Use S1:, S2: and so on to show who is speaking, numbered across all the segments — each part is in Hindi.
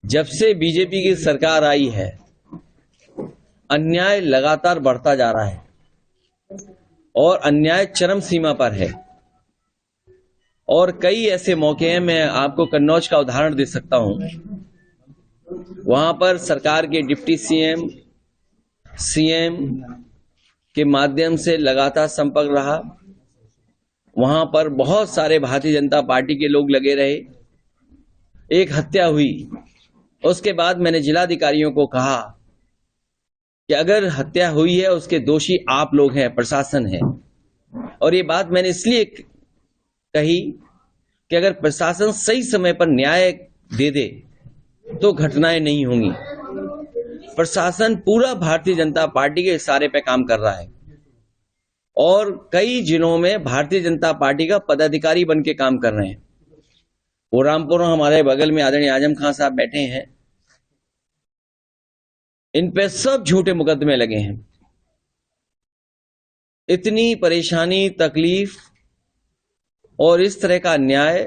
S1: जब से बीजेपी की सरकार आई है, अन्याय लगातार बढ़ता जा रहा है और अन्याय चरम सीमा पर है। और कई ऐसे मौके हैं, मैं आपको कन्नौज का उदाहरण दे सकता हूं। वहां पर सरकार के डिप्टी सीएम, सीएम के माध्यम से लगातार संपर्क रहा। वहां पर बहुत सारे भारतीय जनता पार्टी के लोग लगे रहे। एक हत्या हुई, उसके बाद मैंने जिलाधिकारियों को कहा कि अगर हत्या हुई है उसके दोषी आप लोग हैं, प्रशासन है। और ये बात मैंने इसलिए कही कि अगर प्रशासन सही समय पर न्याय दे दे तो घटनाएं नहीं होंगी। प्रशासन पूरा भारतीय जनता पार्टी के इशारे पे काम कर रहा है और कई जिलों में भारतीय जनता पार्टी का पदाधिकारी बन के काम कर रहे हैं। वो रामपुर हमारे बगल में आदरणीय आजम खान साहब बैठे हैं, इन पे सब झूठे मुकदमे लगे हैं। इतनी परेशानी, तकलीफ और इस तरह का अन्याय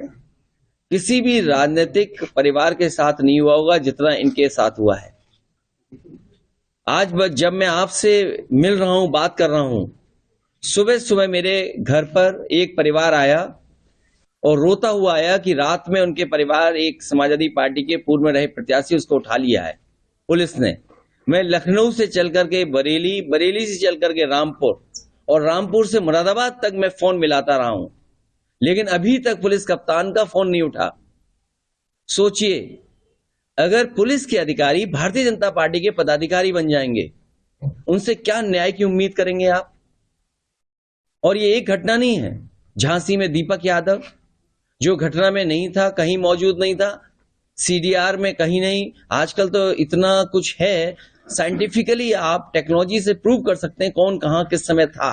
S1: किसी भी राजनीतिक परिवार के साथ नहीं हुआ होगा जितना इनके साथ हुआ है। आज जब मैं आपसे मिल रहा हूं, बात कर रहा हूं, सुबह सुबह मेरे घर पर एक परिवार आया और रोता हुआ आया कि रात में उनके परिवार, एक समाजवादी पार्टी के पूर्व में रहे प्रत्याशी, उसको उठा लिया है पुलिस ने। मैं लखनऊ से चल करके बरेली, बरेली से चल करके रामपुर और रामपुर से मुरादाबाद तक मैं फोन मिलाता रहा हूं, लेकिन अभी तक पुलिस कप्तान का फोन नहीं उठा। सोचिए, अगर पुलिस के अधिकारी भारतीय जनता पार्टी के पदाधिकारी बन जाएंगे, उनसे क्या न्याय की उम्मीद करेंगे आप? और ये एक घटना नहीं है। झांसी में दीपक यादव, जो घटना में नहीं था, कहीं मौजूद नहीं था, सीडीआर में कहीं नहीं। आजकल तो इतना कुछ है, साइंटिफिकली आप टेक्नोलॉजी से प्रूव कर सकते हैं कौन कहां किस समय था।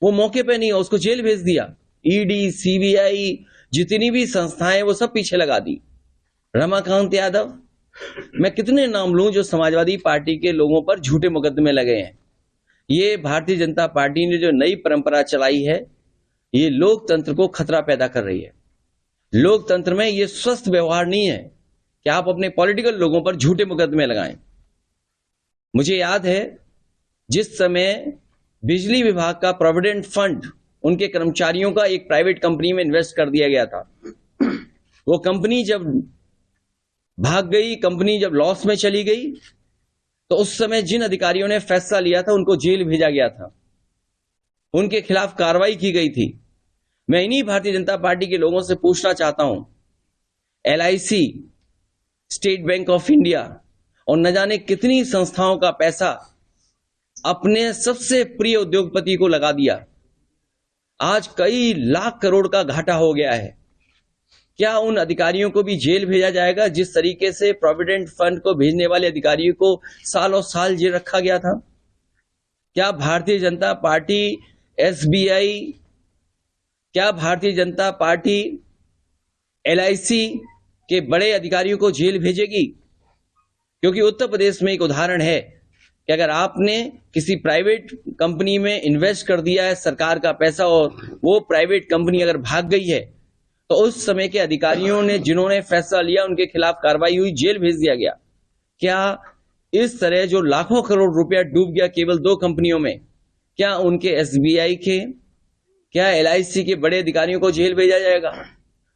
S1: वो मौके पे नहीं, उसको जेल भेज दिया। ईडी, सीबीआई, जितनी भी संस्थाएं, वो सब पीछे लगा दी। रमाकांत यादव, मैं कितने नाम लूं जो समाजवादी पार्टी के लोगों पर झूठे मुकदमे लगे हैं। ये भारतीय जनता पार्टी ने जो नई परंपरा चलाई है, ये लोकतंत्र को खतरा पैदा कर रही है। लोकतंत्र में ये स्वस्थ व्यवहार नहीं है कि आप अपने पॉलिटिकल लोगों पर झूठे मुकदमे लगाएं। मुझे याद है, जिस समय बिजली विभाग का प्रोविडेंट फंड उनके कर्मचारियों का एक प्राइवेट कंपनी में इन्वेस्ट कर दिया गया था, वो कंपनी जब भाग गई, कंपनी जब लॉस में चली गई, तो उस समय जिन अधिकारियों ने फैसला लिया था उनको जेल भेजा गया था, उनके खिलाफ कार्रवाई की गई थी। मैं इन्हीं भारतीय जनता पार्टी के लोगों से पूछना चाहता हूं, LIC, state bank of India और न जाने कितनी संस्थाओं का पैसा अपने सबसे प्रिय उद्योगपति को लगा दिया। आज कई लाख करोड़ का घाटा हो गया है। क्या उन अधिकारियों को भी जेल भेजा जाएगा जिस तरीके से प्रोविडेंट फंड को भेजने वाले अधिकारियों को सालों साल जेल रखा गया था? क्या भारतीय जनता पार्टी, एसबीआई, क्या भारतीय जनता पार्टी एलआईसी के बड़े अधिकारियों को जेल भेजेगी? क्योंकि उत्तर प्रदेश में एक उदाहरण है कि अगर आपने किसी प्राइवेट कंपनी में इन्वेस्ट कर दिया है सरकार का पैसा और वो प्राइवेट कंपनी अगर भाग गई है, तो उस समय के अधिकारियों ने, जिन्होंने फैसला लिया, उनके खिलाफ कार्रवाई हुई, जेल भेज दिया गया। क्या इस तरह जो लाखों करोड़ रुपया डूब गया केवल 2 कंपनियों में, क्या उनके एसबीआई के, क्या एलआईसी के बड़े अधिकारियों को जेल भेजा जाएगा?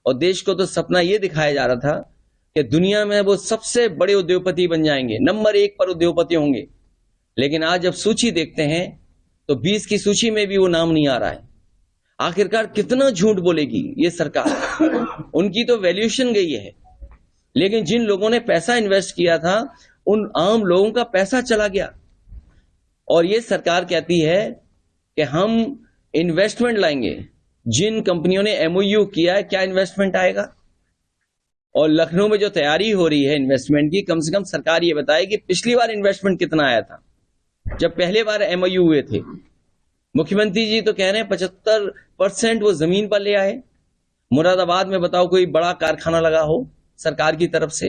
S1: और देश को तो सपना यह दिखाया जा रहा था कि दुनिया में वो सबसे बड़े उद्योगपति बन जाएंगे, नंबर 1 पर उद्योगपति होंगे। लेकिन आज जब सूची देखते हैं तो 20 की सूची में भी वो नाम नहीं आ रहा है। आखिरकार कितना झूठ बोलेगी ये सरकार? उनकी तो वैल्यूएशन गई है, लेकिन जिन लोगों ने पैसा इन्वेस्ट किया था, उन आम लोगों का पैसा चला गया। और ये सरकार कहती है कि हम इन्वेस्टमेंट लाएंगे। जिन कंपनियों ने एमओयू किया है, क्या इन्वेस्टमेंट आएगा? और लखनऊ में जो तैयारी हो रही है इन्वेस्टमेंट की, कम से कम सरकार ये बताए कि पिछली बार इन्वेस्टमेंट कितना आया था जब पहले बार एमओयू हुए थे। मुख्यमंत्री जी तो कह रहे हैं 75% वो जमीन पर ले आए। मुरादाबाद में बताओ कोई बड़ा कारखाना लगा हो सरकार की तरफ से,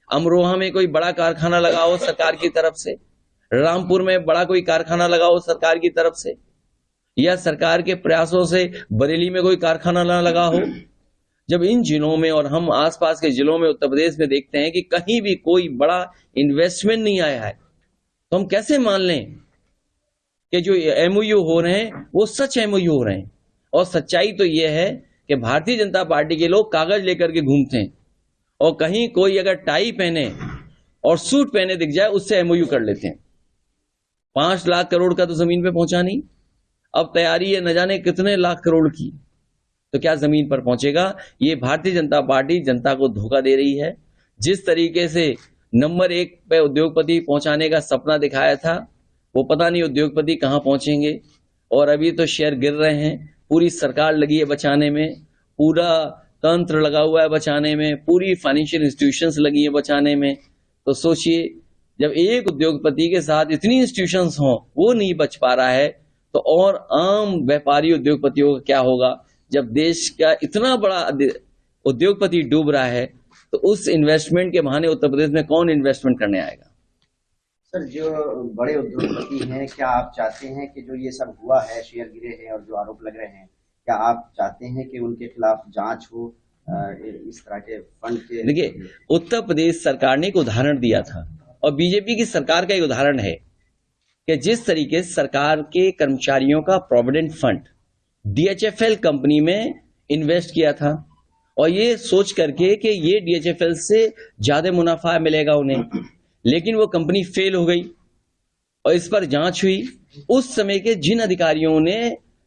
S1: अमरोहा में कोई बड़ा कारखाना लगा हो सरकार की तरफ से, रामपुर में बड़ा कोई कारखाना लगा हो सरकार की तरफ से, या सरकार के प्रयासों से बरेली में कोई कारखाना ना लगा हो, जब इन जिलों में और हम आसपास के जिलों में उत्तर प्रदेश में देखते हैं कि कहीं भी कोई बड़ा इन्वेस्टमेंट नहीं आया है, तो हम कैसे मान लें कि जो एमओयू हो रहे हैं वो सच एमओयू हो रहे हैं? और सच्चाई तो यह है कि भारतीय जनता पार्टी के लोग कागज लेकर के घूमते हैं और कहीं कोई अगर टाई पहने और सूट पहने दिख जाए उससे एमओयू कर लेते हैं। 5 लाख करोड़ का तो जमीन पे पहुंचा नहीं, अब तैयारी है न जाने कितने लाख करोड़ की, तो क्या जमीन पर पहुंचेगा? ये भारतीय जनता पार्टी जनता को धोखा दे रही है। जिस तरीके से नंबर 1 पे उद्योगपति पहुंचाने का सपना दिखाया था, वो पता नहीं उद्योगपति कहां पहुंचेंगे। और अभी तो शेयर गिर रहे हैं, पूरी सरकार लगी है बचाने में, पूरा तंत्र लगा हुआ है बचाने में, पूरी फाइनेंशियल इंस्टीट्यूशंस लगी है बचाने में। तो सोचिए, जब एक उद्योगपति के साथ इतनी इंस्टीट्यूशंस हों वो नहीं बच पा रहा है, तो और आम व्यापारी उद्योगपतियों का क्या होगा? जब देश का इतना बड़ा उद्योगपति डूब रहा है, तो उस इन्वेस्टमेंट के बहाने उत्तर प्रदेश में कौन इन्वेस्टमेंट करने आएगा?
S2: सर, जो बड़े उद्योगपति हैं, क्या आप चाहते हैं कि जो ये सब हुआ है, शेयर गिरे हैं और जो आरोप लग रहे हैं, क्या आप चाहते हैं कि उनके खिलाफ जांच हो इस तरह के फंड के?
S1: देखिए, उत्तर प्रदेश सरकार ने एक उदाहरण दिया था और बीजेपी की सरकार का एक उदाहरण है कि जिस तरीके से सरकार के कर्मचारियों का प्रोविडेंट फंड डीएचएफएल कंपनी में इन्वेस्ट किया था और ये सोच करके कि ये डीएचएफएल से ज्यादा मुनाफा मिलेगा उन्हें, लेकिन वो कंपनी फेल हो गई और इस पर जांच हुई। उस समय के जिन अधिकारियों ने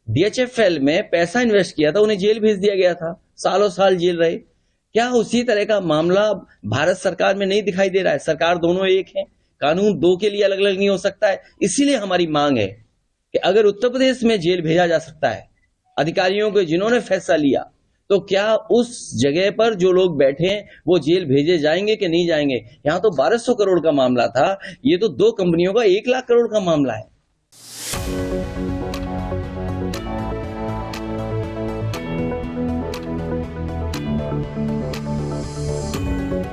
S1: डीएचएफएल में पैसा इन्वेस्ट किया था उन्हें जेल भेज दिया गया था, सालों साल जेल रहे। क्या उसी तरह का मामला भारत सरकार में नहीं दिखाई दे रहा है? सरकार दोनों एक है, कानून दो के लिए अलग अलग नहीं हो सकता है। इसीलिए हमारी मांग है कि अगर उत्तर प्रदेश में जेल भेजा जा सकता है अधिकारियों को जिन्होंने फैसला लिया, तो क्या उस जगह पर जो लोग बैठे हैं वो जेल भेजे जाएंगे कि नहीं जाएंगे? यहां तो 1200 करोड़ का मामला था, ये तो 2 कंपनियों का 1 लाख करोड़ का मामला है।